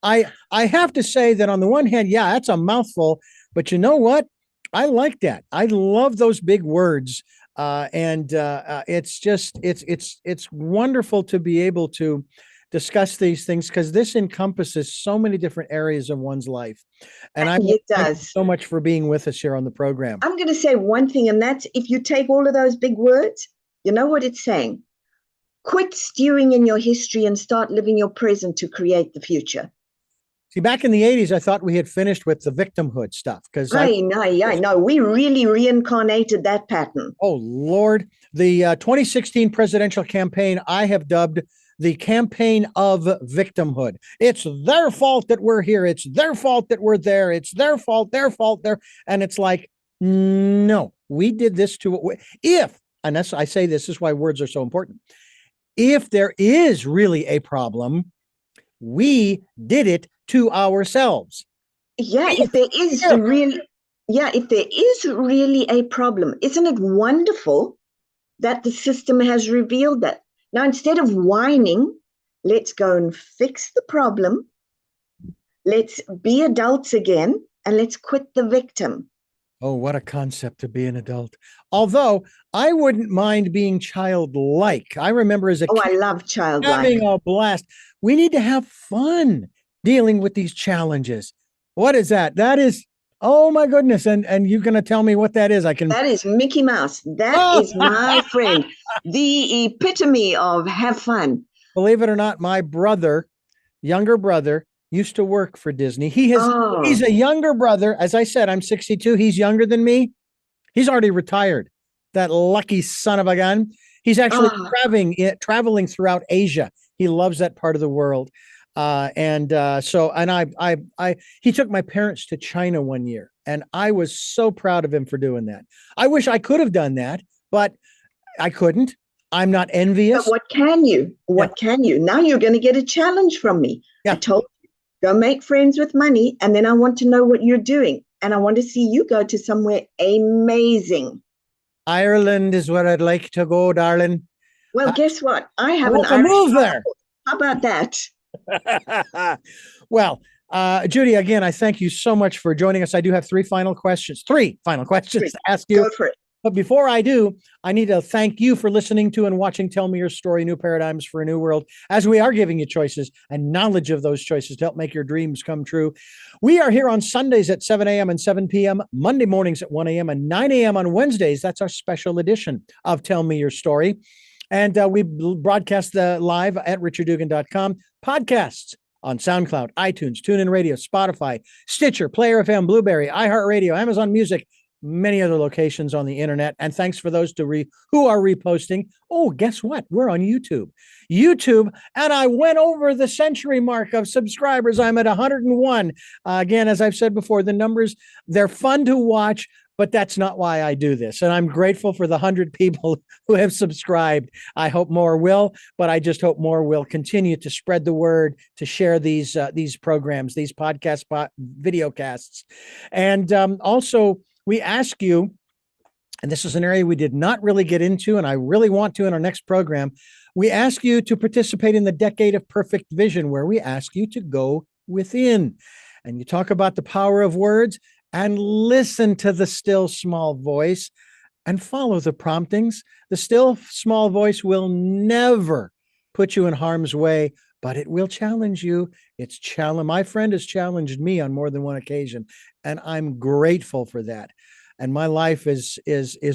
I have to say that on the one hand, yeah, that's a mouthful, but you know what? I like that. I love those big words. It's just, it's wonderful to be able to discuss these things because this encompasses so many different areas of one's life. And I It thank you does. so much for being with us here on the program. I'm going to say one thing, and that's if you take all of those big words, you know what it's saying? Quit stewing in your history and start living your present to create the future. See, back in the 80s, I thought we had finished with the victimhood stuff because I know. We really reincarnated that pattern. oh, Lord. The 2016 presidential campaign, I have dubbed the campaign of victimhood. It's their fault that we're here. It's their fault that we're there. It's their fault, there. And it's like, no, we did this to if, and that's, I say this is why words are so important. If there is really a problem, we did it to ourselves. Yeah, if there is really a problem, isn't it wonderful that the system has revealed that? Now, instead of whining, let's go and fix the problem. Let's be adults again, and let's quit the victim. Oh, what a concept to be an adult. Although I wouldn't mind being childlike. I remember as a Oh, kid I love childlike. having a blast. We need to have fun dealing with these challenges. What is that? That is, oh my goodness. And you're going to tell me what that is. I can. That is Mickey Mouse. That Oh, is my friend. The epitome of have fun. believe it or not, my brother, younger brother, used to work for Disney. He's Oh, a younger brother. As I said, I'm 62. He's younger than me. He's already retired. That lucky son of a gun. He's actually oh, traveling throughout Asia. He loves that part of the world. He took my parents to China one year, and I was so proud of him for doing that. I wish I could have done that, but I couldn't. I'm not envious. but what can you? What can you? Now you're going to get a challenge from me. I Yeah. told you, go make friends with money, and then I want to know what you're doing. And I want to see you go to somewhere amazing. Ireland is where I'd like to go, darling. Well, I guess what? I I have an want to Irish move there. passport. How about that? Well, Judy, again, I thank you so much for joining us. I do have three final questions to ask you. Go for it. But before I do, I need to thank you for listening to and watching Tell Me Your Story, New Paradigms for a New World, as we are giving you choices and knowledge of those choices to help make your dreams come true. We are here on Sundays at 7 a.m. and 7 p.m., Monday mornings at 1 a.m. and 9 a.m. on Wednesdays. That's our special edition of Tell Me Your Story. And we broadcast live at richarddugan.com. Podcasts on SoundCloud, iTunes, TuneIn Radio, Spotify, Stitcher, Player FM, Blueberry, iHeartRadio, Amazon Music, many other locations on the internet. And thanks for those who are reposting. Oh, guess what? We're on YouTube. And I went over the century mark of subscribers. I'm at 101. Again, as I've said before, the numbers, they're fun to watch, but that's not why I do this. And I'm grateful for the 100 people who have subscribed. I hope more will, but I just hope more will continue to spread the word, to share these programs, these video casts. And also, we ask you, and this is an area we did not really get into, and I really want to in our next program, we ask you to participate in the Decade of Perfect Vision, where we ask you to go within. And you talk about the power of words and listen to the still small voice and follow the promptings. The still small voice will never put you in harm's way, but it will challenge you. My friend has challenged me on more than one occasion, and I'm grateful for that. And my life is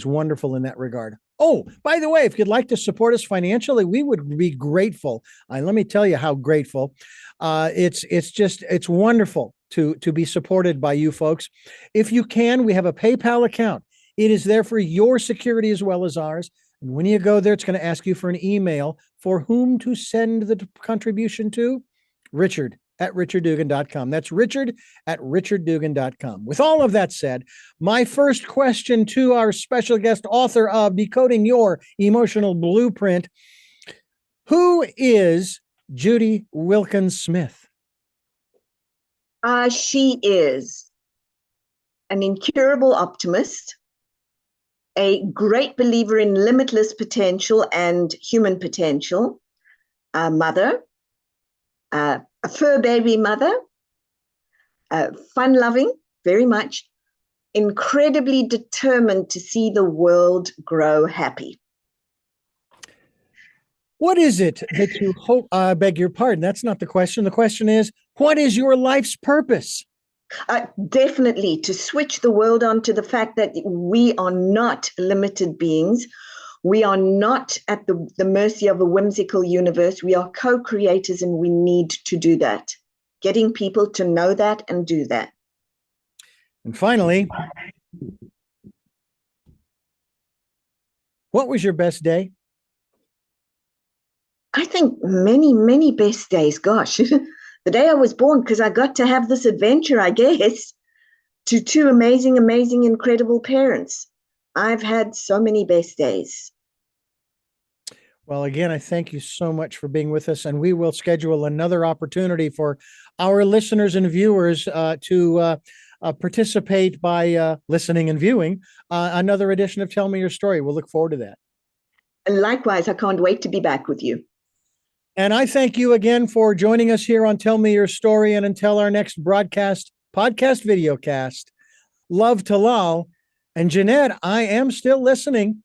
wonderful in that regard. Oh, by the way, if you'd like to support us financially, we would be grateful. Let me tell you how grateful. It's wonderful to be supported by you folks. If you can, we have a PayPal account. It is there for your security as well as ours. And when you go there, it's going to ask you for an email for whom to send the contribution to. Richard@richarddugan.com. That's Richard@richarddugan.com. With all of that said, my first question to our special guest author of Decoding Your Emotional Blueprint, who is Judy Wilkins Smith? She is an incurable optimist, a great believer in limitless potential and human potential, a mother, a fur baby mother, fun-loving, very much, incredibly determined to see the world grow happy. What is it that you hope? I beg your pardon. That's not the question. The question is, what is your life's purpose? Definitely to switch the world on to the fact that we are not limited beings. We are not at the mercy of a whimsical universe. We are co-creators, and we need to do that. Getting people to know that and do that. And finally, what was your best day? I think many, many best days. Gosh, the day I was born, because I got to have this adventure, I guess, to two amazing, amazing, incredible parents. I've had so many best days. Well, again, I thank you so much for being with us, and we will schedule another opportunity for our listeners and viewers to participate by listening and viewing another edition of Tell Me Your Story. We'll look forward to that. And likewise, I can't wait to be back with you. And I thank you again for joining us here on Tell Me Your Story. And until our next podcast, videocast, love to Lal. And Jeanette, I am still listening.